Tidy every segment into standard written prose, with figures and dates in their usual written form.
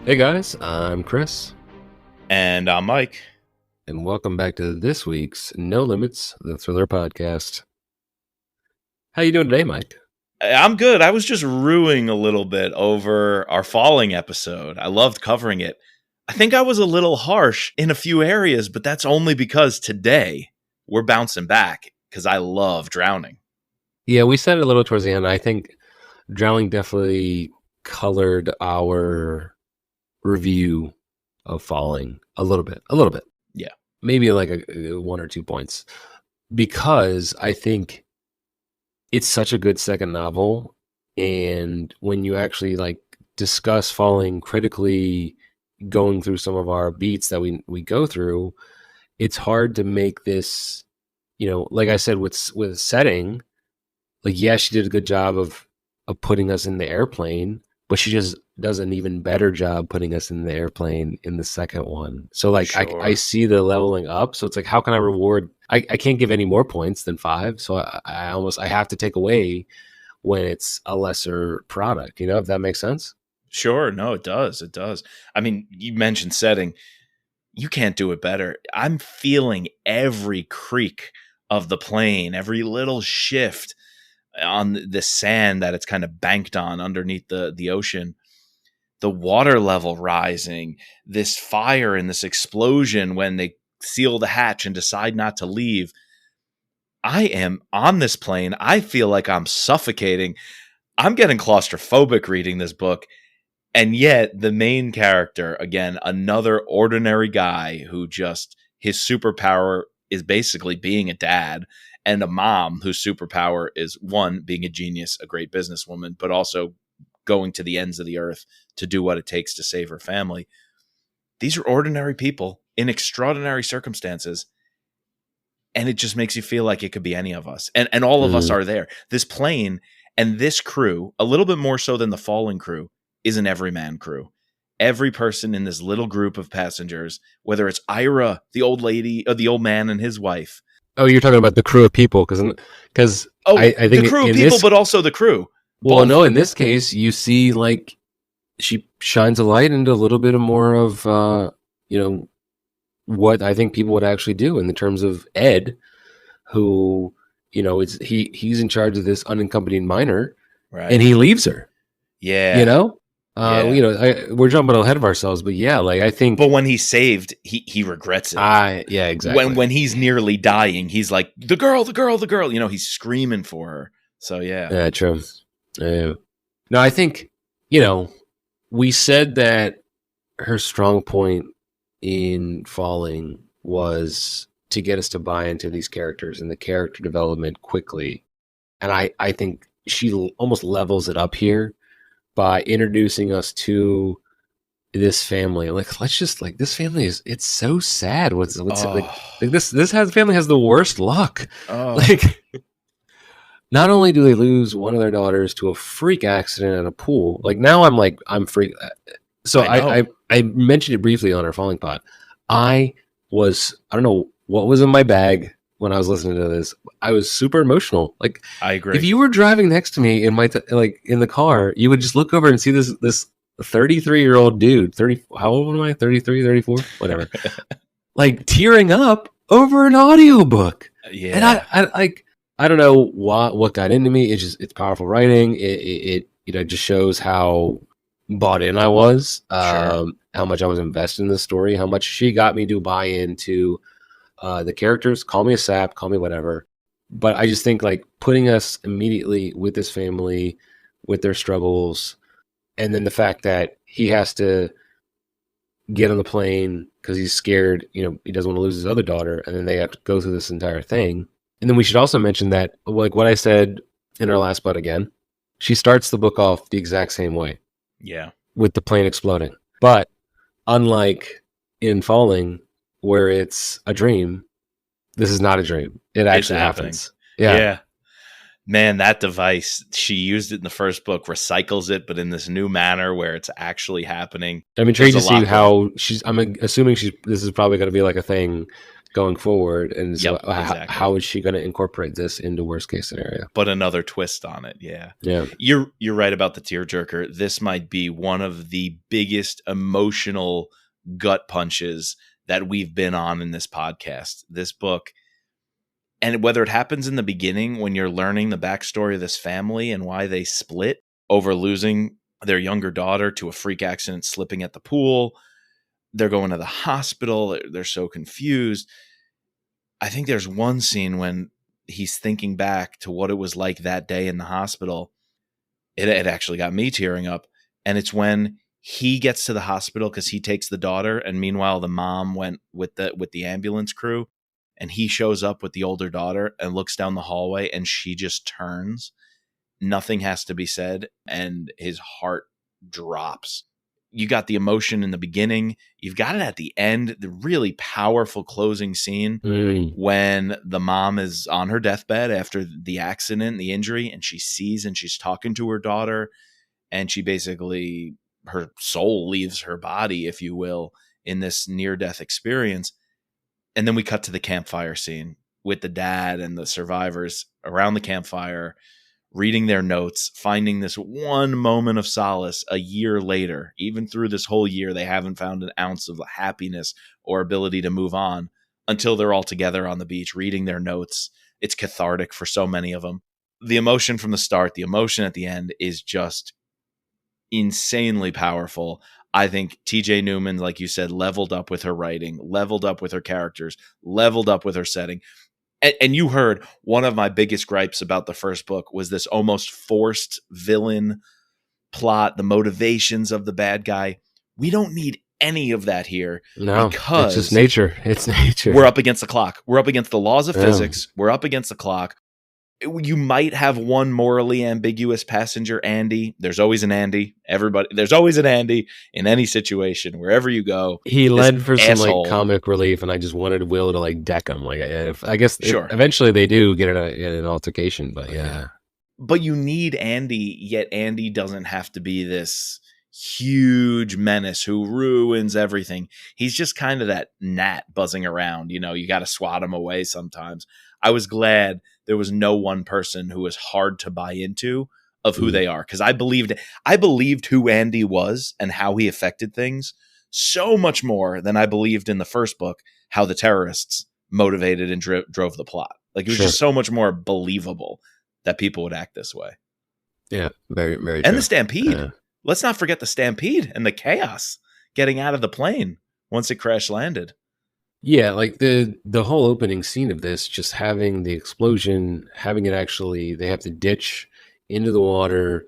Hey guys, I'm Chris, And I'm Mike. and welcome back to this week's No Limits, the Thriller Podcast. How you doing today, Mike? I'm good. I was just ruing a little bit over our falling episode. I loved covering it. I think I was a little harsh in a few areas, but that's only because today we're bouncing back because I love drowning. Yeah, we said it a little towards the end. I think drowning definitely colored our review of Falling a little bit, Yeah, maybe like a 1 or 2 points, because I think it's such a good second novel, and when you actually like discuss Falling critically, going through some of our beats that we go through, it's hard to make this, like I said, with setting, like, yeah, she did a good job of putting us in the airplane, but she just does an even better job putting us in the airplane in the second one. So like I sure. see the leveling up. So it's like, how can I reward? I can't give any more points than 5. So I have to take away when it's a lesser product, if that makes sense. Sure. No, it does. It does. I mean, you mentioned setting. You can't do it better. I'm feeling every creak of the plane, every little shift on the sand that it's kind of banked on underneath the ocean, the water level rising, this fire and this explosion when they seal the hatch and decide not to leave. I am on this plane. I feel like I'm suffocating. I'm getting claustrophobic reading this book. And yet, the main character, again, another ordinary guy who just his superpower is basically being a dad, and a mom whose superpower is one, being a genius, a great businesswoman, but also going to the ends of the earth to do what it takes to save her family. These are ordinary people in extraordinary circumstances. And it just makes you feel like it could be any of us. And all of us Mm. are there. This plane and this crew, a little bit more so than the Fallen crew, is an everyman crew. Every person in this little group of passengers, whether it's Ira, the old lady, or the old man and his wife. Oh, you're talking about the crew of people, because Oh, I the think crew of in people, this, but also the crew. well, no, Both. in this case, you see like she shines a light into a little bit more of you know what I think people would actually do in the terms of Ed, who, is he's in charge of this unaccompanied minor, and Right. he leaves her. You Yeah. know, Yeah. we're jumping ahead of ourselves, but yeah, like I But think when he's saved, he regrets it. I yeah, When exactly. when he's nearly dying, he's like, the girl, the girl, the girl. He's screaming for her. So yeah. Yeah, true. Yeah. No, I think, you know we said that her strong point in Falling was to get us to buy into these characters and the character development quickly. And I think she almost levels it up here by introducing us to this family. Like, let's just, like, this family it's so sad. What's it, Oh. like this family has the worst luck. Oh. Like, not only do they lose one of their daughters to a freak accident at a pool, like, now I'm freak. So I know. I mentioned it briefly on our Falling Pod. I don't know what was in my bag when I was listening to this. I was super emotional. Like, I if agree. you were driving next to me in like in the car, you would just look over and see this 33-year-old dude. 30, how old am I? 33, 34, whatever. Like, tearing up over an audiobook. And Yeah. I don't know what got into me. It's powerful writing. It just shows how bought in I was, Sure. how much I was invested in the story, how much she got me to buy into the characters. Call me a sap, call me whatever. But I just think, like, putting us immediately with this family, with their struggles, and then the fact that he has to get on the plane because he's scared, he doesn't want to lose his other daughter, and then they have to go through this entire thing. And then we should also mention that, like what I said in our last bud again, she starts the book off the exact same way Yeah. with the plane exploding. But unlike in Falling, where it's a dream, this is not a dream. It It's actually happening. happens. Yeah. Yeah. Man, that device, she used it in the first book, recycles it, but in this new manner where it's actually happening. I'm There's intrigued a to see lot going. how I'm assuming this is probably going to be like a thing. going forward. And so Yep, exactly. how is she going to incorporate this into worst case scenario? But another twist on it. Yeah. Yeah. You're right about the tearjerker. This might be one of the biggest emotional gut punches that we've been on in this podcast. This book, and whether it happens in the beginning when you're learning the backstory of this family and why they split over losing their younger daughter to a freak accident slipping at the pool, they're going to the hospital, they're so confused. I think there's one scene when he's thinking back to what it was like that day in the hospital. It actually got me tearing up. And it's when he gets to the hospital because he takes the daughter, and meanwhile the mom went with the ambulance crew, and he shows up with the older daughter and looks down the hallway, and she just turns. Nothing has to be said, and his heart drops. You got the emotion in the beginning. You've got it at the end, the really powerful closing scene when the mom is on her deathbed after the accident, the injury, and she sees and she's talking to her daughter, and she basically, her soul leaves her body, if you will, in this near-death experience. And then we cut to the campfire scene with the dad and the survivors around the campfire, reading their notes, finding this one moment of solace a year later. Even through this whole year, they haven't found an ounce of happiness or ability to move on until they're all together on the beach, reading their notes. It's cathartic for so many of them. The emotion from the start, the emotion at the end is just insanely powerful. I think TJ Newman, like you said, leveled up with her writing, leveled up with her characters, leveled up with her setting. And you heard one of my biggest gripes about the first book was this almost forced villain plot, the motivations of the bad guy. We don't need any of that here. No, because it's just nature. It's nature. We're up against the clock. We're up against the laws of physics. We're up against the clock. You might have one morally ambiguous passenger, Andy. There's always an Andy. There's always an Andy in any situation, wherever you go. He led for some like comic relief, and I just wanted Will to like deck him. Like, I guess eventually they do get in an altercation, but yeah. But you need Andy, yet Andy doesn't have to be this huge menace who ruins everything. He's just kind of that gnat buzzing around. You know, you got to swat him away sometimes. I was glad there was no one person who was hard to buy into of who they are, because I believed who Andy was and how he affected things so much more than I believed in the first book how the terrorists motivated and drove the plot. Like, it was just so much more believable that people would act this way. Yeah, very, very and true. The stampede. Let's not forget the stampede and the chaos getting out of the plane once it crash landed. Yeah, like the whole opening scene of this, just having the explosion, having it actually, they have to ditch into the water.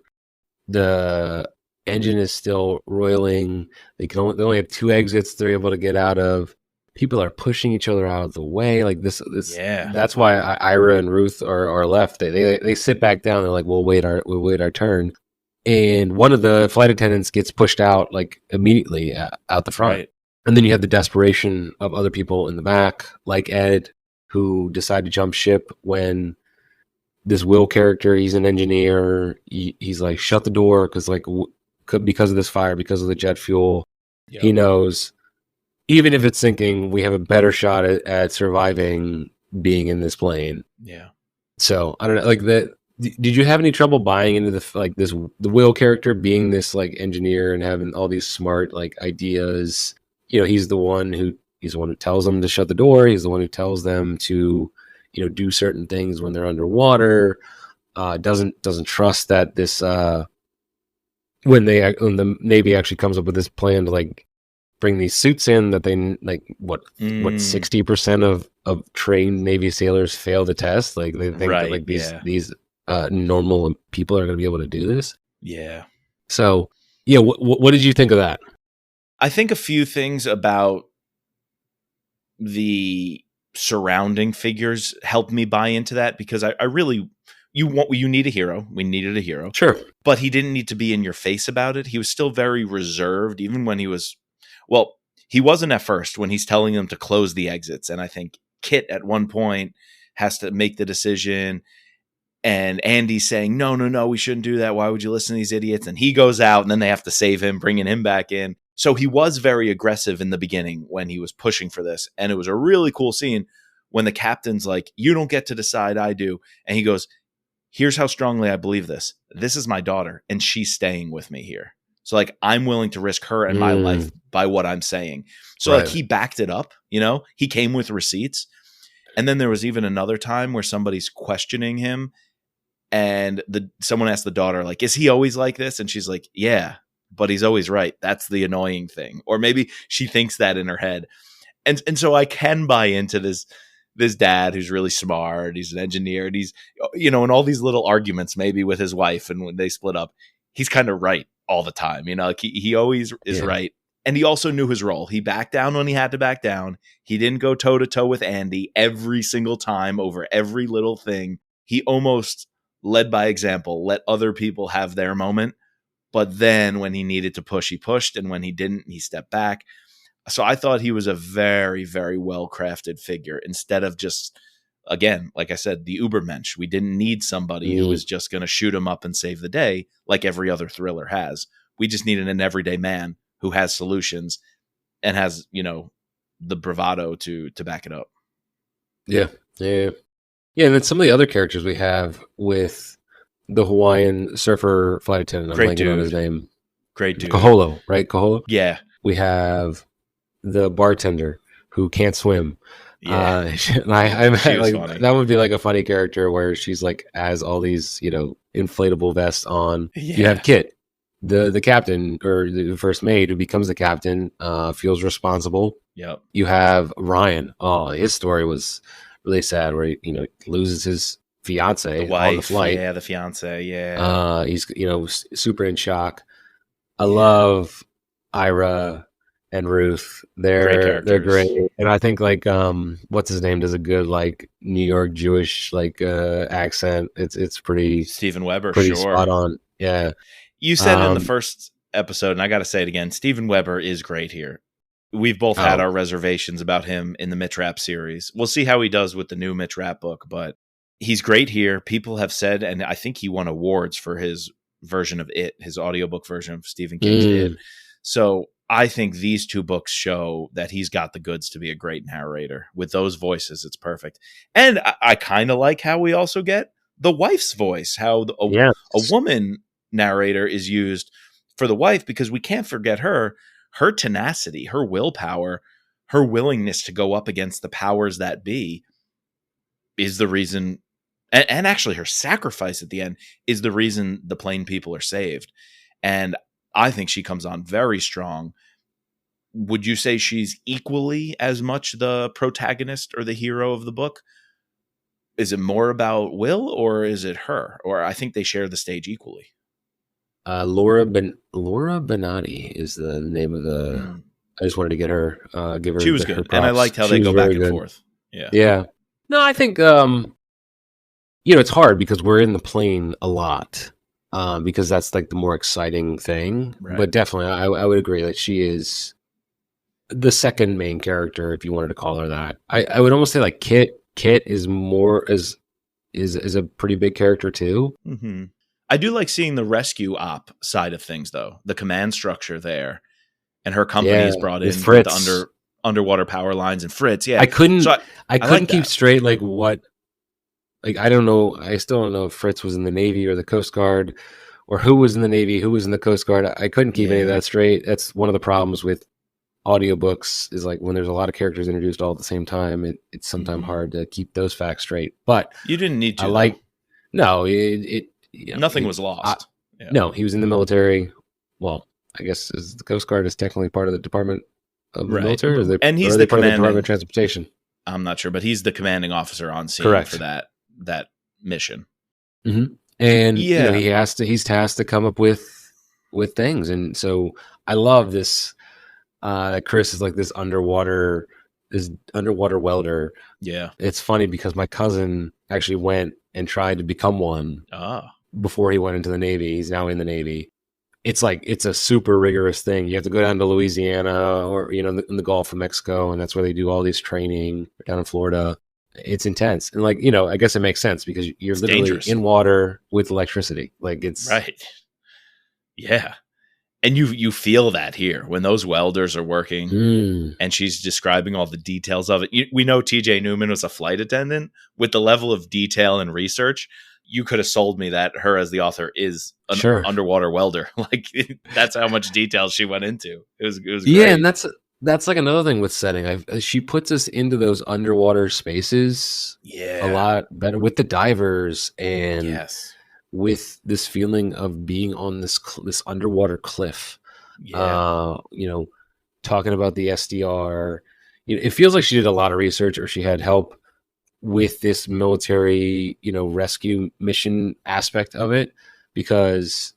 The engine is still roiling. They only have 2 exits they're able to get out of. People are pushing each other out of the way. Like this. Yeah. That's why Ira and Ruth are left. They sit back down. They're like, we'll wait our turn. And one of the flight attendants gets pushed out like immediately out the front. Right. And then you have the desperation of other people in the back, like Ed, who decide to jump ship when this Will character, he's an engineer. He's like, shut the door because of this fire, because of the jet fuel. Yep. He knows even if it's sinking, we have a better shot at surviving being in this plane. Yeah. So I don't know, like that. Did you have any trouble buying into the Will character being this like engineer and having all these smart like ideas? You know, he's the one who tells them to shut the door. He's the one who tells them to, do certain things when they're underwater. Doesn't trust that this when the Navy actually comes up with this plan to like bring these suits in, that they like what 60% of trained Navy sailors fail the test. Like they think that like these normal people are going to be able to do this. Yeah. So yeah, what did you think of that? I think a few things about the surrounding figures helped me buy into that, because I really, you need a hero. We needed a hero. Sure. But he didn't need to be in your face about it. He was still very reserved, even when he wasn't at first when he's telling them to close the exits. And I think Kit at one point has to make the decision, and Andy's saying, no, we shouldn't do that. Why would you listen to these idiots? And he goes out, and then they have to save him, bringing him back in. So he was very aggressive in the beginning when he was pushing for this. And it was a really cool scene when the captain's like, you don't get to decide, I do. And he goes, here's how strongly I believe this. This is my daughter, and she's staying with me here. So like, I'm willing to risk her and my life by what I'm saying. So like, he backed it up, he came with receipts. And then there was even another time where somebody's questioning him, and someone asked the daughter, like, is he always like this? And she's like, yeah, but he's always right. That's the annoying thing. Or maybe she thinks that in her head. And so I can buy into this dad who's really smart. He's an engineer, and he's, in all these little arguments, maybe with his wife, and when they split up, he's kind of right all the time. Like he always is right. And he also knew his role. He backed down when he had to back down. He didn't go toe to toe with Andy every single time over every little thing. He almost led by example, let other people have their moment. But then when he needed to push, he pushed. And when he didn't, he stepped back. So I thought he was a very, very well-crafted figure, instead of just, again, like I said, the Ubermensch. We didn't need somebody who was just going to shoot him up and save the day like every other thriller has. We just needed an everyday man who has solutions and has, the bravado to back it up. Yeah. And then some of the other characters we have with the Hawaiian surfer flight attendant. I'm blanking on his name. Great dude. Kaholo, right? Kaholo? Yeah. We have the bartender who can't swim. Yeah. And I'm like, that would be like a funny character where she's like has all these, inflatable vests on. Yeah. You have Kit, the captain, or the first mate who becomes the captain, feels responsible. Yep. You have Ryan. Oh, his story was really sad, where he loses his fiance on the flight. Yeah, the fiance. Yeah. He's super in shock. I love Ira and Ruth. They're great. And I think like what's his name does a good like New York Jewish like accent. It's pretty Steven Weber, pretty spot on. Yeah. You said in the first episode, and I got to say it again, Steven Weber is great here. We've both had our reservations about him in the Mitch Rapp series. We'll see how he does with the new Mitch Rapp book, but he's great here. People have said, and I think he won awards for his version of It, his audiobook version of Stephen King's It. So I think these two books show that he's got the goods to be a great narrator. With those voices, it's perfect. And I kind of like how we also get the wife's voice, how a woman narrator is used for the wife, because we can't forget her tenacity, her willpower, her willingness to go up against the powers that be is the reason, and actually her sacrifice at the end is the reason the plane people are saved. And I think she comes on very strong. Would you say she's equally as much the protagonist or the hero of the book? Is it more about Will, or is it her? Or I think they share the stage equally. Laura Benatti is the name of the. I just wanted to get her, give her. She was good, and I liked how they go back and forth. Yeah. No, I think it's hard because we're in the plane a lot, because that's like the more exciting thing. Right. But definitely, I would agree that she is the second main character, if you wanted to call her that. I would almost say like Kit is more is a pretty big character too. Mm-hmm. I do like seeing the rescue op side of things, though. The command structure there, and her company is brought in with the underwater power lines and Fritz. Yeah, I couldn't like keep straight like what. Like I don't know. I still don't know if Fritz was in the Navy or the Coast Guard, or who was in the Navy, who was in the Coast Guard. I couldn't keep any of that straight. That's one of the problems with audiobooks, is like when there's a lot of characters introduced all at the same time, it's sometimes hard to keep those facts straight. But you didn't need to. Nothing was lost. No, he was in the military. Well, I guess the Coast Guard is technically part of the Department of the Military, and he's the part of the Department of Transportation. I'm not sure, but he's the commanding officer on scene for that mission. Mm-hmm. And he's tasked to come up with things, and so I love this. Chris is like this underwater welder. Yeah, it's funny because my cousin actually went and tried to become one before he went into the Navy. He's now in the Navy. It's a super rigorous thing. You have to go down to Louisiana or in the Gulf of Mexico, and that's where they do all this training. Down in Florida, it's intense, and I guess it makes sense because you're literally dangerous in water with electricity. Like it's right. Yeah. And you feel that here when those welders are working Mm, and she's describing all the details of it. We know TJ Newman was a flight attendant. With the level of detail and research, you could have sold me that her as the author is an sure. underwater welder. Like that's how much detail she went into. It was Yeah, and great. that's like another thing with setting. She puts us into those underwater spaces a Yeah. lot better with the divers and Yes. with this feeling of being on this underwater cliff. Yeah. You know, talking about the SDR. You know, it feels like she did a lot of research or she had help with this military, rescue mission aspect of it because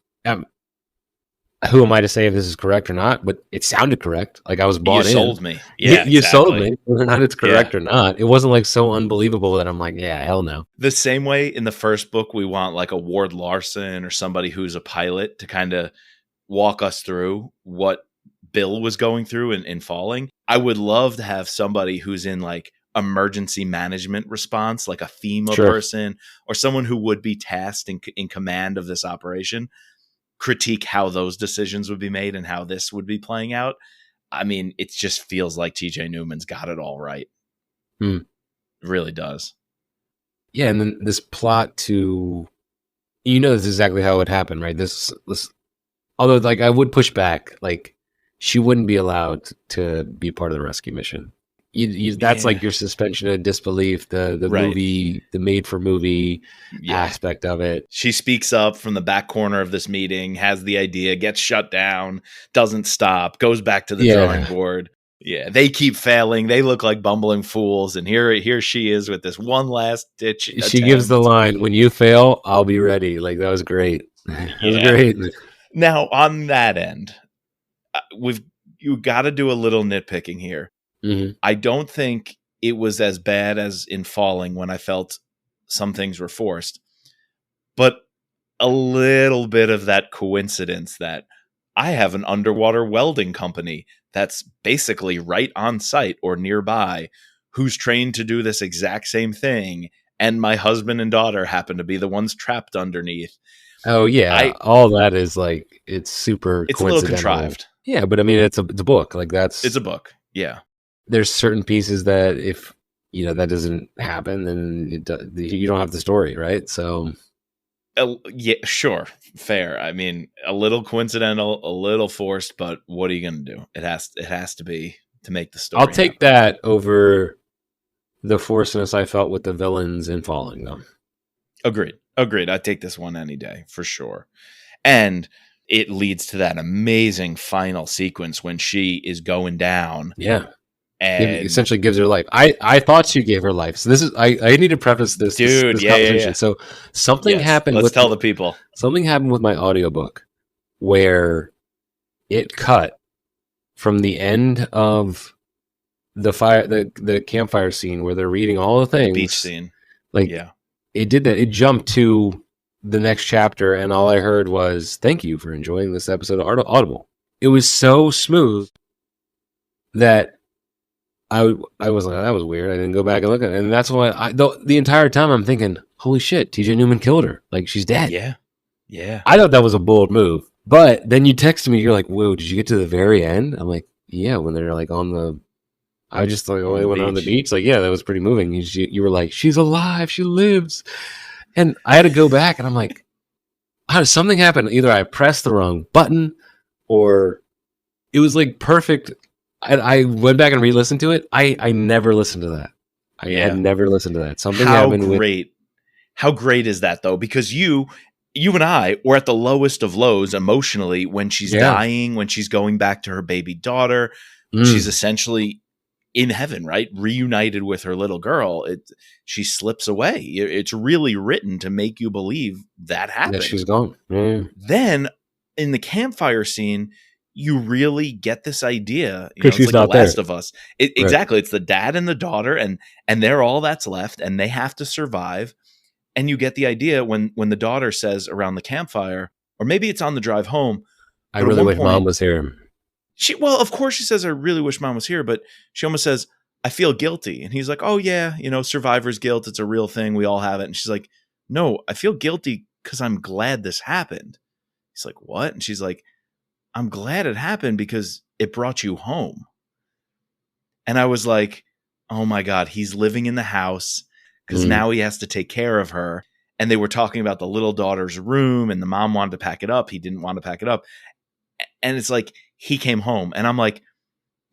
who am I to say if this is correct or not? But it sounded correct. Like I was You bought in. sold me. You, Yeah, you sold exactly. me. Whether or not it's Yeah. correct or not, it wasn't like so unbelievable that I'm like, yeah, hell no. The same way in the first book, we want like a Ward Larson or somebody who's a pilot to kind of walk us through what Bill was going through in falling. I would love to have somebody who's in like emergency management response, like a FEMA Sure. person or someone who would be tasked in command of this operation, critique how those decisions would be made and how this would be playing out. I mean, it just feels like TJ Newman's got it all right. Hmm. It really does. Yeah, and then this plot to, this is exactly how it would happen, right? This, although like I would push back, like she wouldn't be allowed to be part of the rescue mission. That's Yeah. like your suspension of disbelief, the Right. movie, the made for movie Yeah. aspect of it. She speaks up from the back corner of this meeting, has the idea, gets shut down, doesn't stop, goes back to the drawing Yeah, board. Yeah, they keep failing. They look like bumbling fools, and here she is with this one last ditch she gives the attempt. line, "When you fail, I'll be ready." Like that was great. That was Yeah. great. Now on that end, we've you got to do a little nitpicking here. Hmm. I don't think it was as bad as in Falling when I felt some things were forced, but a little bit of that coincidence that I have an underwater welding company that's basically right on site or nearby who's trained to do this exact same thing. And my husband and daughter happen to be the ones trapped underneath. Oh yeah, I all that is like it's super It's a little coincidental. contrived. Yeah, but I mean it's a book. Like It's that's a book. Yeah. there's certain pieces that if that doesn't happen, then you don't have the story, right? So Yeah, sure. Fair. I mean, a little coincidental, a little forced, but what are you going to do? It has to be to make the I'll story take happen. that over the forcedness I felt with the villains in Falling, though. Agreed. I'd take this one any day for sure. And it leads to that amazing final sequence when she is going down Yeah, and essentially gives her life. I thought she gave her life. So this is I need to preface dude, this yeah. conversation. So something Yes. happened Let's with tell the people. my audiobook where it cut from the end of the campfire scene where they're reading all the The beach things. scene. Like Yeah. it did that. It jumped to the next chapter, and all I heard was "Thank you for enjoying this episode of Audible." It was so smooth that I was like, that was weird. I didn't go back and look at it, and that's why the entire time I'm thinking, "Holy shit, TJ Newman killed her! Like she's dead." Yeah. Yeah. I thought that was a bold move, but then you texted me, you're like, "Whoa, did you get to the very end?" I'm like, "Yeah." When they're like on the I just like, oh, On they the went on the beach. beach. Like, yeah, that was pretty moving. You were like, she's alive, she lives, and I had to go back, and I'm like, how did something happen? Either I pressed the wrong button, or it was like perfect. I went back and re-listened to it. I never listened to that. I had Yeah. never listened to that. Something How happened with great. How great is that though? Because you and I were at the lowest of lows emotionally when she's yeah. dying, when she's going back to her baby daughter. She's Mm. essentially in heaven, right? Reunited with her little girl. She slips away. It's really written to make you believe that Yeah, happened. she's gone. Yeah. Then in the campfire scene, you really get this idea. Because It's she's like The not there. Last of Us. Right. Exactly. It's the dad and the daughter, and they're all that's left, and they have to survive. And you get the idea when the daughter says around the campfire, or maybe it's on the drive home, I but at really one wish mom point, was here. of course she says, I really wish mom was here, but she almost says, I feel guilty. And he's like, oh yeah, survivor's guilt. It's a real thing. We all have it. And she's like, no, I feel guilty because I'm glad this happened. He's like, what? And she's like, I'm glad it happened because it brought you home. And I was like, oh my God, he's living in the house because Mm. now he has to take care of her. And they were talking about the little daughter's room, and the mom wanted to pack it up. He didn't want to pack it up. And it's like he came home. And I'm like,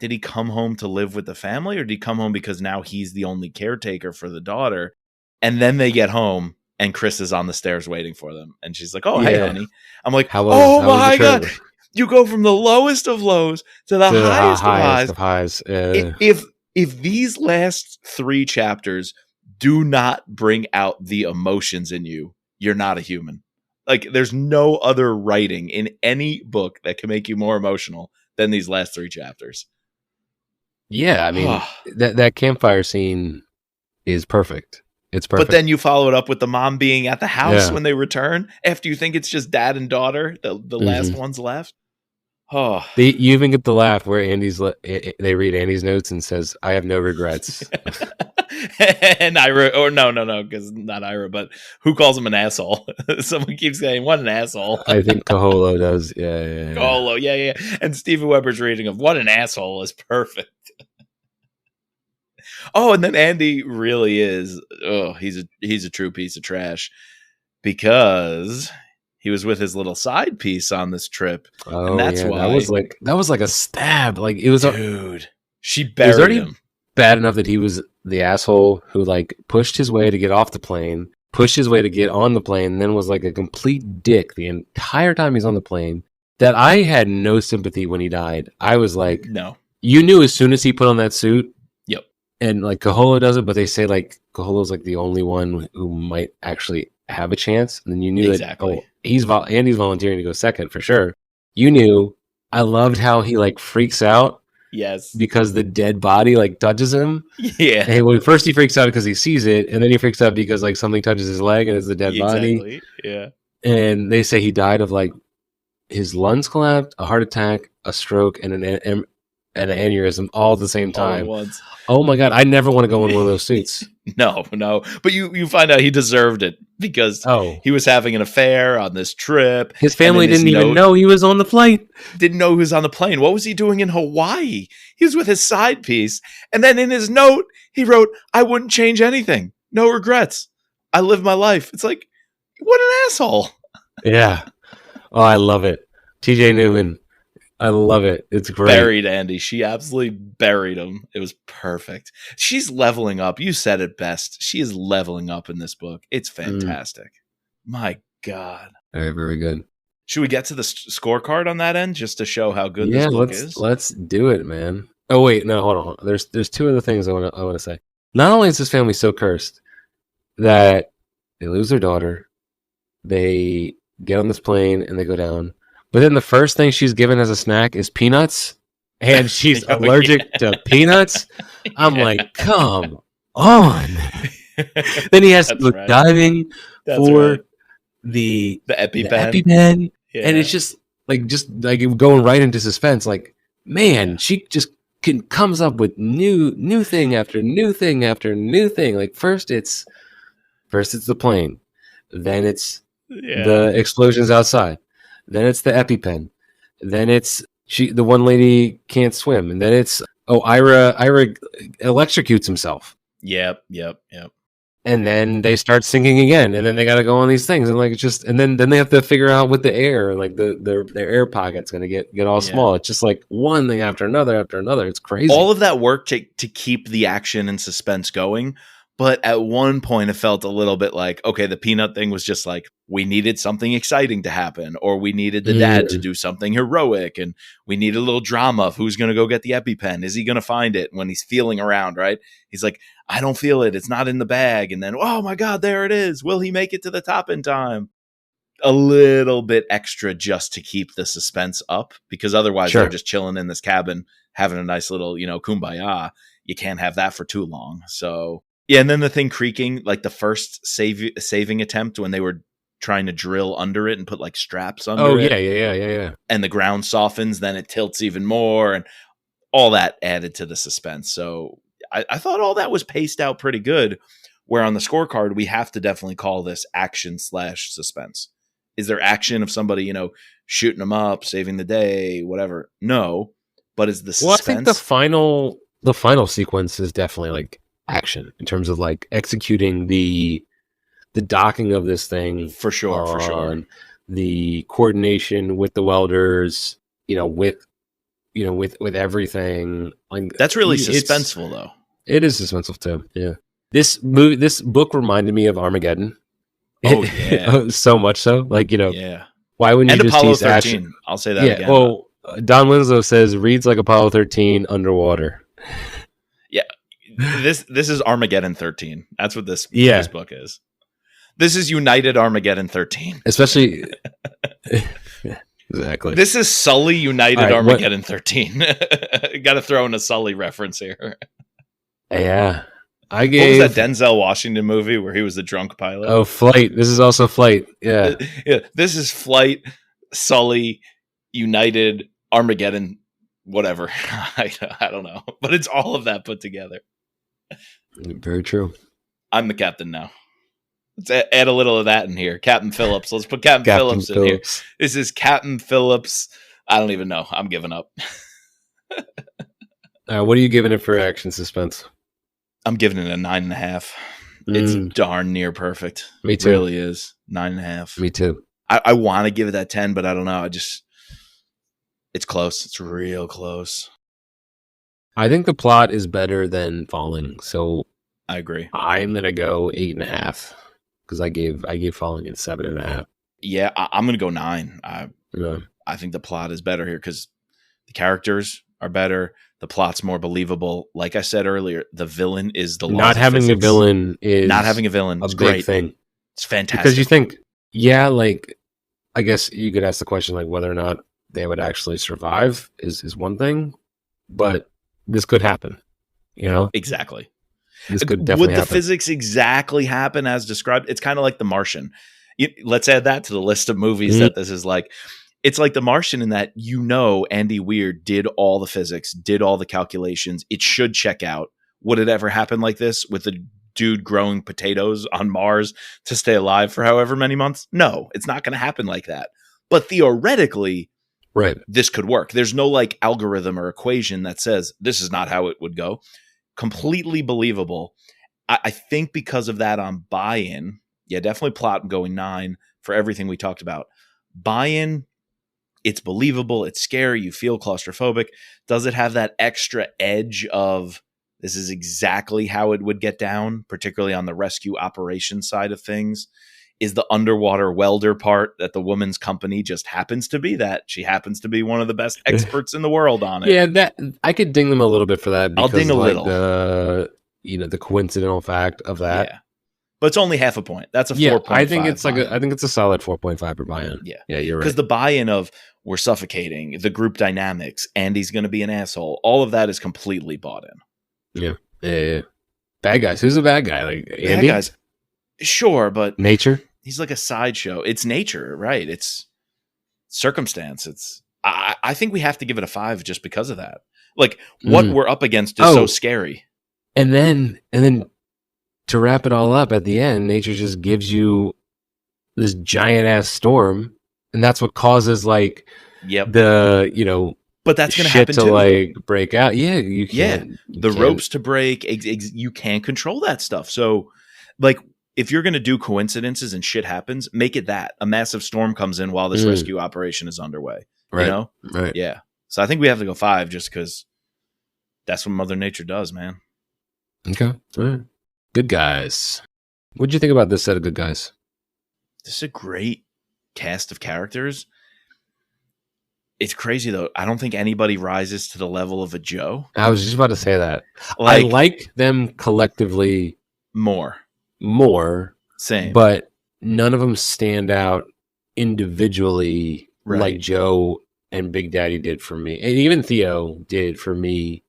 did he come home to live with the family, or did he come home because now he's the only caretaker for the daughter? And then they get home and Chris is on the stairs waiting for them. And she's like, oh, hey, Yeah. honey. I'm like, How was oh how was the my God. trip? You go from the lowest of lows to the To the highest of highest highs. of highs. If these last 3 chapters do not bring out the emotions in you, you're not a human. Like, there's no other writing in any book that can make you more emotional than these last 3 chapters. Yeah, I mean, that campfire scene is perfect. It's But perfect. then you follow it up with the mom being at the house Yeah. when they return after you think it's just dad and daughter, the last Mhm. ones left. Oh, You even get the laugh where they read Andy's notes and says, "I have no regrets." and Ira, or no, because not Ira, but who calls him an asshole? Someone keeps saying, "What an asshole!" I think Kaholo does. Yeah. Colo, yeah. And Stephen Weber's reading of "What an asshole" is perfect. Oh, and then Andy really is. Oh, he's a true piece of trash because he was with his little side piece on this trip, and Oh that's yeah, why, that was like a stab. Like it was dude, she it was buried already him. bad enough that he was the asshole who like pushed his way to get off the plane, pushed his way to get on the plane, and then was like a complete dick the entire time he's on the plane. That I had no sympathy when he died. I was like, No, you knew as soon as he put on that suit. yep, And like Kaholo does it, but they say like Kaholo's like the only one who might actually have a chance. And then you knew exactly. that Andy's volunteering to go second for sure. You knew. I loved how he like freaks out Yes, because the dead body like touches him. yeah, And well, first he freaks out because he sees it, and then he freaks out because like something touches his leg and it's the dead body. exactly, yeah. And they say he died of like his lungs collapsed, a heart attack, a stroke, and an aneurysm all at the same All at time. once. Oh my God, I never want to go in one of those suits. No, but you find out he deserved it because Oh, he was having an affair on this trip. his family didn't even know he was on the flight. Didn't know he was on the plane. What was he doing in Hawaii? He was with his side piece. And then in his note, he wrote, I wouldn't change anything. No regrets. I live my life. It's like, what an asshole. Yeah. Oh, I love it. TJ Newman. I love it. It's great. Buried Andy. She absolutely buried him. It was perfect. She's leveling up. You said it best. She is leveling up in this book. It's fantastic. My God. Very, very good. Should we get to the scorecard on that end just to show how good this book is? Let's do it, man. Oh wait, no, hold on. There's 2 other things I want to say. Not only is this family so cursed that they lose their daughter, they get on this plane and they go down. But then the first thing she's given as a snack is peanuts, and she's allergic to peanuts. I'm like, come on. Then he has to go diving for the EpiPen. Yeah. And it's just like going right into suspense. Like, man, she just comes up with new thing after new thing after new thing. Like first it's the plane, then it's the explosions outside, then it's the EpiPen, then it's the one lady can't swim, and then it's Ira electrocutes himself. Yep. And then they start singing again, and then they got to go on these things, and like it's just, and then they have to figure out with the air, like their air pocket's gonna get all small. It's just like one thing after another after another. It's crazy. All of that work to keep the action and suspense going, but at one point it felt a little bit like, okay, the peanut thing was just like we needed something exciting to happen, or we needed the dad to do something heroic, and we needed a little drama of who's gonna go get the EpiPen. Is he gonna find it when he's feeling around? Right? He's like, I don't feel it. It's not in the bag. And then, oh my God, there it is. Will he make it to the top in time? A little bit extra just to keep the suspense up, because otherwise they're just chilling in this cabin, having a nice little, kumbaya. You can't have that for too long. So, yeah. And then the thing creaking, like the first saving attempt when they were trying to drill under it and put like straps under it. Yeah. And the ground softens, then it tilts even more. And all that added to the suspense. So, I thought all that was paced out pretty good, where on the scorecard, we have to definitely call this action/suspense. Is there action of somebody, shooting them up, saving the day, whatever? No, but is the Well, I think suspense the final sequence is definitely like action in terms of like executing the docking of this thing for sure, for sure. the coordination with the welders, with everything. Like That's really suspenseful, though. It is suspenseful too. Yeah. This book reminded me of Armageddon. Oh yeah, So much so. Like, yeah. why wouldn't And you just Apollo tease 13. I'll say that Yeah. again. Well, Don Winslow says reads like Apollo 13 underwater. Yeah. This is Armageddon 13. That's what this book is. This is United Armageddon 13. Especially exactly. This is Sully United Armageddon 13. Got to throw in a Sully reference here. Yeah. What was that Denzel Washington movie where he was the drunk pilot? Oh, Flight. This is also Flight. Yeah. Yeah. This is Flight, Sully, United, Armageddon, whatever. I don't know. But it's all of that put together. Very true. I'm the captain now. Let's add a little of that in here. Captain Phillips. Let's put Captain Phillips in here. This is Captain Phillips. I don't even know. I'm giving up. What are you giving it for action suspense? I'm giving it a 9.5. It's darn near perfect. Me too. It really is. 9.5. Me too. I want to give it that 10, but I don't know. It's close. It's real close. I think the plot is better than Falling, so I agree. I'm gonna go 8.5 because I gave Falling in 7.5. Yeah, I'm gonna go 9. I think the plot is better here because the characters are better. The plot's more believable. Like I said earlier, the villain is the not having a villain is not having a villain. A big thing. It's fantastic because you think, like I guess you could ask the question like whether or not they would actually survive is one thing, but this could happen. Exactly. This could definitely Would the physics exactly happen as described? It's kind of like The Martian. Let's add that to the list of movies that this is like. It's like The Martian in that Andy Weir did all the physics, did all the calculations. It should check out. Would it ever happen like this with a dude growing potatoes on Mars to stay alive for however many months? No, it's not going to happen like that. But theoretically, right, this could work. There's no like algorithm or equation that says this is not how it would go. Completely believable. I think because of that on buy-in, yeah, definitely plot going 9 for everything we talked about. Buy-in, it's believable, it's scary, you feel claustrophobic. Does it have that extra edge of this is exactly how it would get down, particularly on the rescue operation side of things? Is the underwater welder part that the woman's company just happens to be that? She happens to be one of the best experts in the world on it. Yeah, that I could ding them a little bit for that. I'll ding a little. The coincidental fact of that. Yeah. But it's only half a point. That's a 4.5. I think it's I think it's a solid 4.5 for buy-in. Yeah. Yeah, you're right. Because the buy-in of we're suffocating, the group dynamics, Andy's going to be an asshole, all of that is completely bought in. Yeah. Bad guys. Who's the bad guy? Like Andy? Bad guys. Sure, but nature? He's like a sideshow. It's nature, right? It's circumstance. I think we have to give it a 5 just because of that. Like what we're up against is so scary. And then to wrap it all up at the end, nature just gives you this giant ass storm, and that's what causes like the but that's going to happen to too. Like break out. Yeah, you can't. Yeah, the ropes to break. You can't control that stuff. So, like, if you're going to do coincidences and shit happens, make it that a massive storm comes in while this rescue operation is underway. Right. Right. Yeah. So I think we have to go 5 just because that's what Mother Nature does, man. Okay. All right. Good Guys. What'd you think about this set of Good Guys? This is a great cast of characters. It's crazy, though. I don't think anybody rises to the level of a Joe. I was just about to say that. I like them collectively more. Same. But none of them stand out individually like Joe and Big Daddy did for me. And even Theo did for me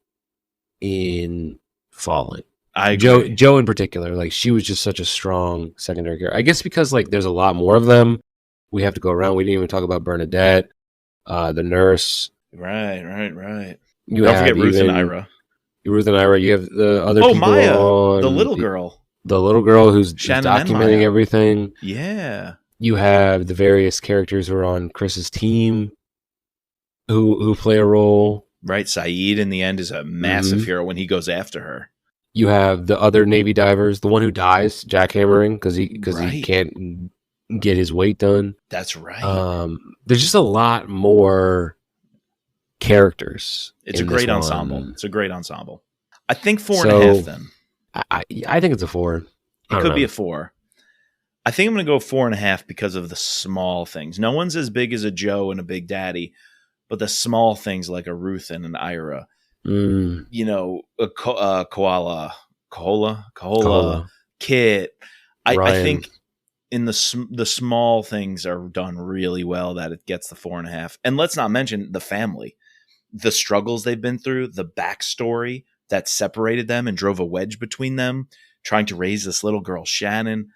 in Falling. I agree. Joe in particular, like she was just such a strong secondary character. I guess because like there's a lot more of them. We have to go around. We didn't even talk about Bernadette, the nurse. Right. Don't forget Ruth and Ira. Ruth and Ira. You have the other people Maya, on, the little girl. The little girl who's Shannon documenting everything. Yeah. You have the various characters who are on Chris's team who play a role. Right? Saeed in the end is a massive Hmm. hero when he goes after her. You have the other Navy divers, the one who dies, jackhammering because he Right. can't get his weight done. That's right. There's just a lot more characters It's a in this great ensemble. one. It's a great ensemble. I think 4.5 So then. I think it's a 4. I It don't could be know. a 4. I think I'm going to go 4.5 because of the small things. No one's as big as a Joe and a Big Daddy, but the small things like a Ruth and an Ira, Mm, Kohala, Kola, Kit. I Ryan. think in the small things are done really well that it gets the 4.5. And let's not mention the family, the struggles they've been through, the backstory that separated them and drove a wedge between them, trying to raise this little girl, Shannon.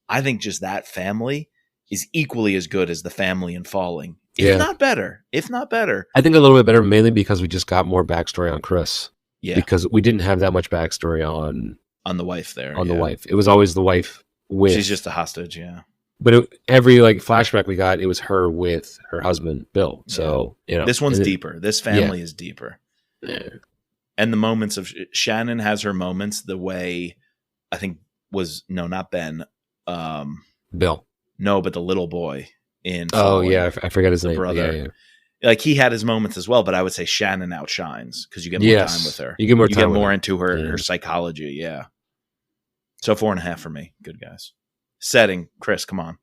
I think just that family is equally as good as the family in Falling, if Yeah. not better. If not better. I think a little bit better, mainly because we just got more backstory on Chris. Yeah, Because we didn't have that much backstory on the wife there. on the Yeah, wife. It was always the wife she's with, just a hostage. Yeah, but every like flashback we got, it was her with her husband Bill. yeah. So This one's and deeper. This yeah, family is deeper. yeah, And the moments of Shannon has her moments the way I think was no, not Ben. Bill. No, but the little boy in Oh Falling, yeah, I forgot his the name. Yeah, brother. yeah. Like he had his moments as well, but I would say Shannon outshines because you get more time with Yes, her. you get more You get time with more her. into her Yeah. psychology. Yeah. So 4.5 for me. Good guys. Setting, Chris, come on.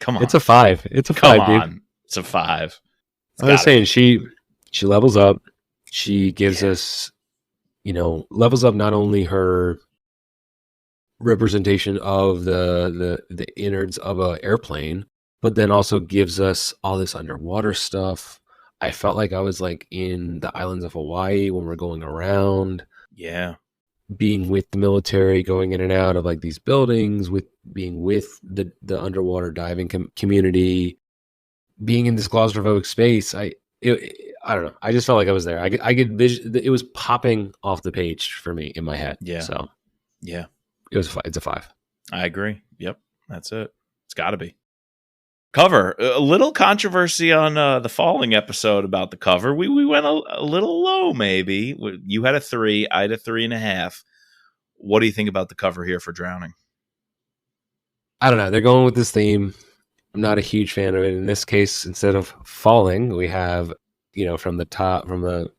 Come on. It's a 5. It's a Come 5, dude. on. It's a 5. It's I was gotta saying be. she levels up. She gives Yeah. us, levels up not only her representation of the innards of a airplane, but then also gives us all this underwater stuff. I felt like I was like in the islands of Hawaii when we're going around, Yeah. being with the military, going in and out of like these buildings, with being with the underwater diving community, being in this claustrophobic space. I don't know. I just felt like I was there. I could vision. It was popping off the page for me in my head. Yeah. So Yeah. it's a 5. I agree. Yep. That's it. It's gotta be. Cover. A little controversy on the Falling episode about the cover. We went a little low, maybe. You had a 3. I had a 3.5. What do you think about the cover here for Drowning? I don't know. They're going with this theme. I'm not a huge fan of it. In this case, instead of falling, we have, from the top, from the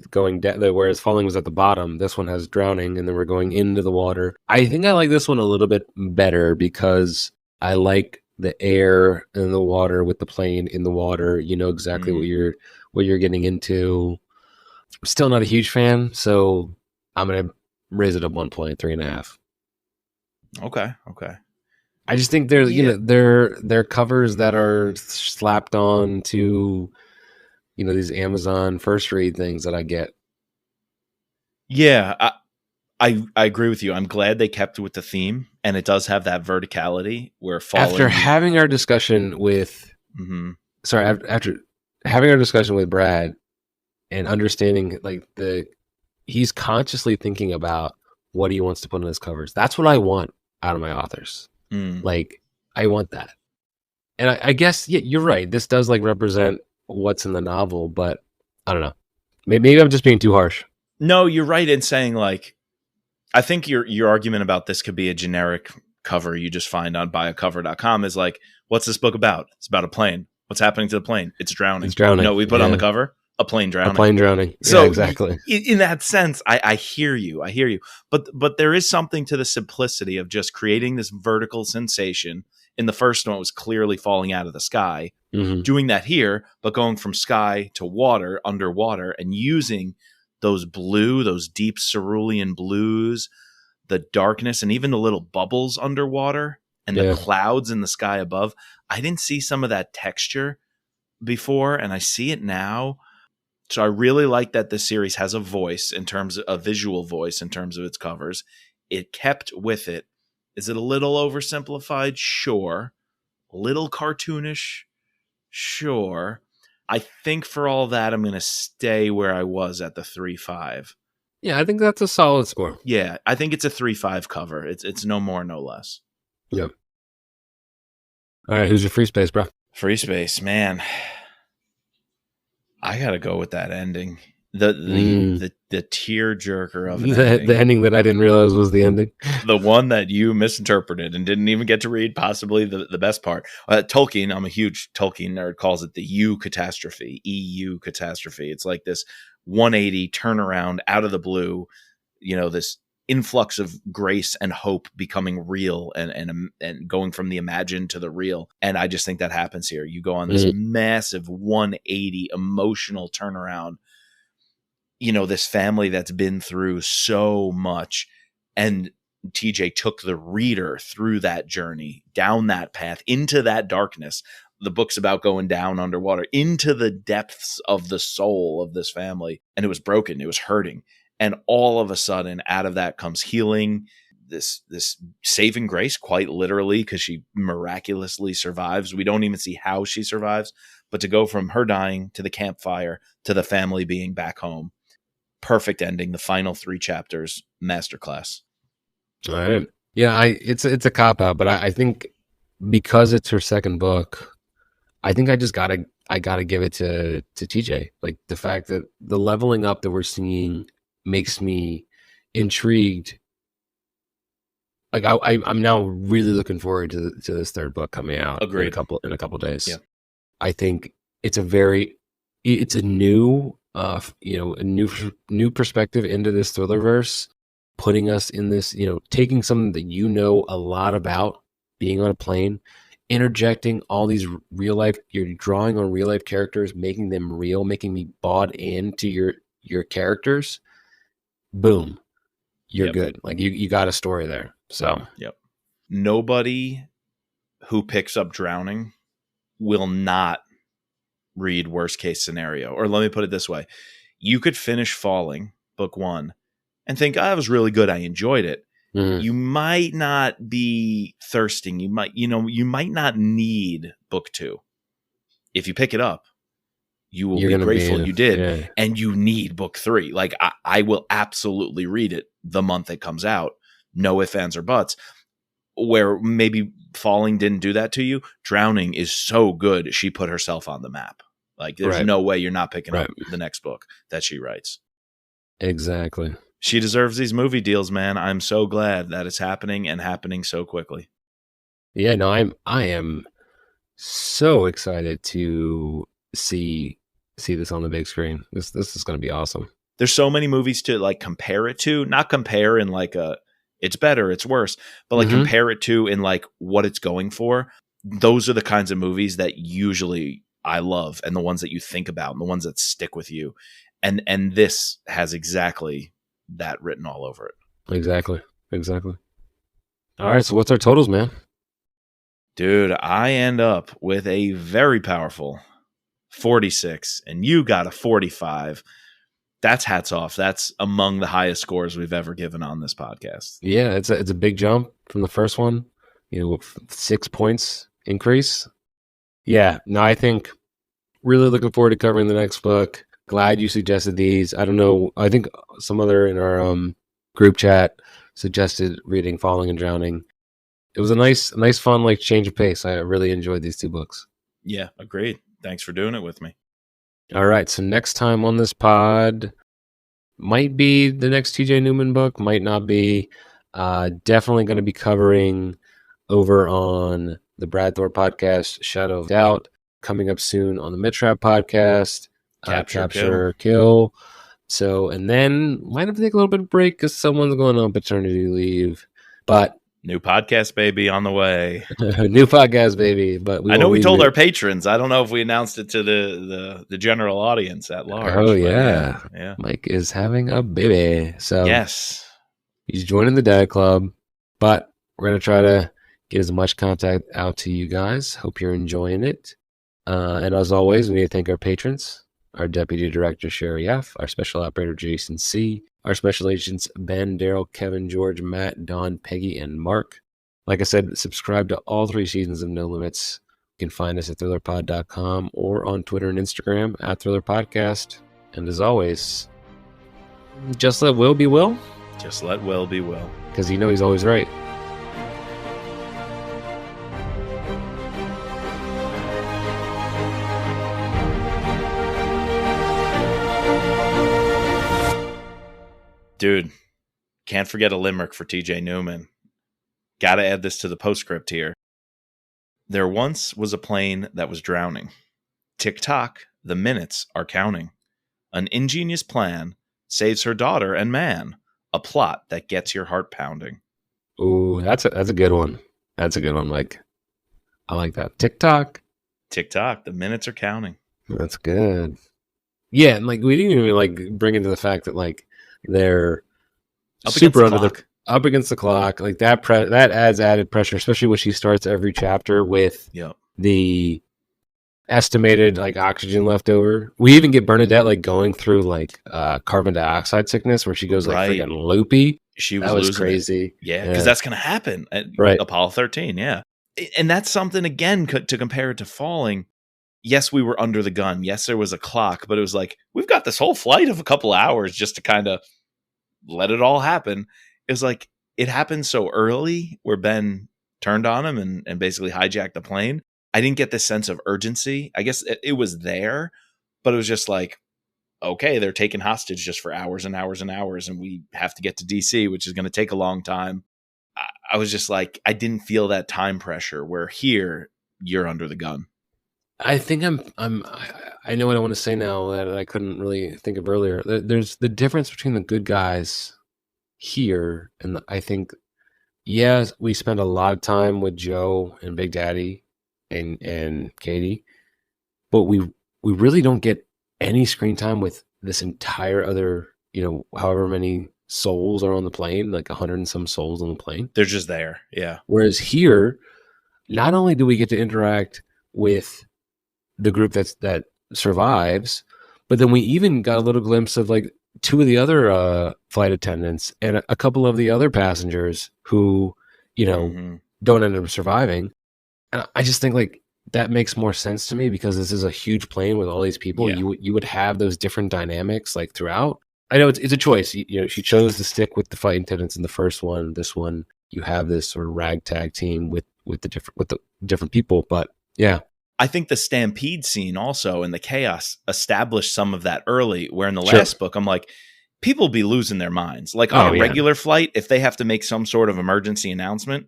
going down, whereas falling was at the bottom, this one has drowning, and then we're going into the water. I think I like this one a little bit better because I like the air and the water with the plane in the water. You know exactly what you're getting into. I'm still not a huge fan, so I'm gonna raise it up 1 point, 3.5. Okay. Okay. I just think they're Yeah. they're covers that are slapped on to these Amazon first read things that I get. Yeah. I agree with you. I'm glad they kept with the theme, and it does have that verticality where After Falling. having our discussion with Mhm. sorry, after having our discussion with Brad and understanding like he's consciously thinking about what he wants to put on his covers. That's what I want out of my authors. Mm. Like I want that. And I guess you're right. This does like represent what's in the novel, but I don't know. Maybe I'm just being too harsh. No, you're right in saying like I think your argument about this could be a generic cover you just find on buyacover.com is like, what's this book about? It's about a plane. What's happening to the plane? It's drowning. It's drowning. No, we put on the Yeah. cover a plane drowning. A plane drowning. So yeah, exactly. in that sense, I hear you. I hear you. But there is something to the simplicity of just creating this vertical sensation. In the first one, it was clearly falling out of the sky. Mm-hmm. Doing that here, but going from sky to water, underwater, and using those deep cerulean blues, the darkness, and even the little bubbles underwater and the clouds in the sky above. I didn't see some of that texture before, and I see it now. So I really like that this series has a voice in terms of a visual voice in terms of its covers. It kept with it. Is it a little oversimplified? Sure. A little cartoonish? Sure. I think for all that, I'm going to stay where I was at the 3.5. Yeah, I think that's a solid score. Yeah, I think it's a 3.5 cover. It's no more, no less. Yep. All right, who's your free space, bro? Free space, man. I gotta go with that ending. The tear jerker of an ending. The ending that I didn't realize was the ending. The one that you misinterpreted and didn't even get to read, possibly the best part. Tolkien, I'm a huge Tolkien nerd, calls it the EU catastrophe. It's like this 180 turnaround out of the blue, this influx of grace and hope becoming real and going from the imagined to the real. And I just think that happens here. You go on this massive 180 emotional turnaround, this family that's been through so much, and TJ took the reader through that journey, down that path, into that darkness. The book's about going down underwater into the depths of the soul of this family. And it was broken. It was hurting. And all of a sudden, out of that comes healing, this saving grace, quite literally, because she miraculously survives. We don't even see how she survives. But to go from her dying to the campfire to the family being back home, perfect ending. The final 3 chapters, masterclass. All right. Yeah, it's a cop out, but I think because it's her second book, I think I gotta give it to TJ. Like, the fact that the leveling up that we're seeing makes me intrigued. Like, I'm now really looking forward to this third book coming out. Agreed. in a couple days. Yeah. I think it's a new a new perspective into this Thrillerverse, putting us in this, taking something that a lot about, being on a plane, interjecting all these real life, you're drawing on real life characters, making them real, making me bought into your characters. Boom. You're good. Like, you got a story there. So, nobody who picks up Drowning will not read Worst Case Scenario. Or let me put it this way. You could finish Falling, book 1, and think, that was really good. I enjoyed it. Mm-hmm. You might not be thirsting. You might not need book 2. If you pick it up, you will be grateful you did. Yeah. And you need book 3. Like, I will absolutely read it the month it comes out. No ifs, ands, or buts. Where maybe Falling didn't do that to you, Drowning is so good, she put herself on the map. Like, there's no way you're not picking up the next book that she writes. Exactly. She deserves these movie deals, man. I'm so glad that it's happening, and happening so quickly. Yeah, no, I am so excited to see this on the big screen. This is going to be awesome. There's so many movies to, like, compare it to, not compare in like it's better, it's worse, but like compare it to in like what it's going for. Those are the kinds of movies that usually I love, and the ones that you think about, and the ones that stick with you. And this has exactly that written all over it. Exactly. All right, so what's our totals, man? Dude, I end up with a very powerful 46, and you got a 45. That's hats off. That's among the highest scores we've ever given on this podcast. Yeah, it's a big jump from the first one. 6 points increase. Yeah, no, I think really looking forward to covering the next book. Glad you suggested these. I don't know. I think some other in our group chat suggested reading Falling and Drowning. It was a nice, fun, like, change of pace. I really enjoyed these 2 books. Yeah, agreed. Thanks for doing it with me. All right, so next time on this pod might be the next TJ Newman book, might not be. Definitely going to be covering over on the Brad Thor podcast, Shadow of Doubt, coming up soon on the Mitrap podcast, Capture Kill. So, and then might have to take a little bit of break because someone's going on paternity leave, but new podcast, baby, on the way. New podcast, baby. But I know we told our patrons. I don't know if we announced it to the general audience at large. Oh, yeah. Mike is having a baby. So yes, he's joining the dad club, but we're going to try to get as much contact out to you guys. Hope you're enjoying it. And as always, we need to thank our patrons, our Deputy Director, Sherry F., our Special Operator, Jason C., our Special Agents, Ben, Daryl, Kevin, George, Matt, Don, Peggy, and Mark. Like I said, subscribe to all 3 seasons of No Limits. You can find us at thrillerpod.com or on Twitter and Instagram at thrillerpodcast. And as always, just let Will be Will. Just let Will be Will. Because he's always right. Dude, can't forget a limerick for TJ Newman. Gotta add this to the postscript here. There once was a plane that was drowning. Tick tock, the minutes are counting. An ingenious plan saves her daughter and man. A plot that gets your heart pounding. Ooh, that's a good one. That's a good one, Mike. I like that. TikTok. Tick tock, the minutes are counting. That's good. Yeah, and like we didn't even like bring into the fact that like they're Up against the super under the clock. up against the clock. Like that adds added pressure, especially when she starts every chapter with Yep. the estimated like oxygen left over. We even get Bernadette like going through like carbon dioxide sickness where she goes like Right. freaking loopy. She was That was losing it. crazy. Yeah, because that's going to happen at Right. Apollo 13. Yeah. And that's something, again, to compare it to Falling. Yes, we were under the gun. Yes, there was a clock, but it was like, we've got this whole flight of a couple hours just to kind of let it all happen. It was like, it happened so early where Ben turned on him and basically hijacked the plane. I didn't get this sense of urgency. I guess it was there, but it was just like, okay, they're taking hostage just for hours and hours and hours, and we have to get to DC, which is going to take a long time. I was just like, I didn't feel that time pressure where here you're under the gun. I think I know what I want to say now that I couldn't really think of earlier. There's the difference between the good guys here and I think yes, we spend a lot of time with Joe and Big Daddy and Katie, but we really don't get any screen time with this entire other, however many souls are on the plane, like 100 and some souls on the plane. They're just there. Yeah. Whereas here, not only do we get to interact with the group that survives, but then we even got a little glimpse of like two of the other flight attendants and a couple of the other passengers who, don't end up surviving. And I just think like that makes more sense to me because this is a huge plane with all these people. Yeah. You would have those different dynamics like throughout. I know it's a choice. She chose to stick with the flight attendants in the first one. This one, you have this sort of ragtag team with the different people. But yeah, I think the stampede scene also and the chaos established some of that early, where in the last book, I'm like, people be losing their minds. Like on a regular flight, if they have to make some sort of emergency announcement,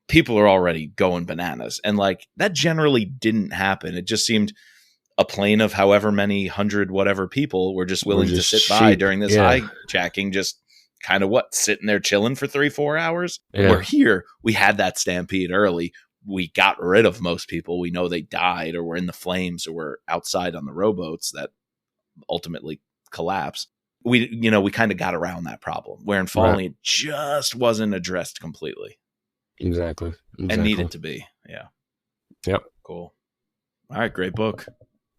people are already going bananas. And like that generally didn't happen. It just seemed a plane of however many hundred whatever people were just willing to sit by during this hijacking, just kind of sitting there chilling for 3-4 hours. Yeah. Where here we had that stampede early. We got rid of most people. We know they died or were in the flames or were outside on the rowboats that ultimately collapsed. We kind of got around that problem, where in Falling, it just wasn't addressed completely. Exactly. And needed to be. Yeah. Yep. Cool. All right. Great book.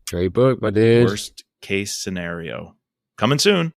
Great book, my dude. Worst case scenario. Coming soon.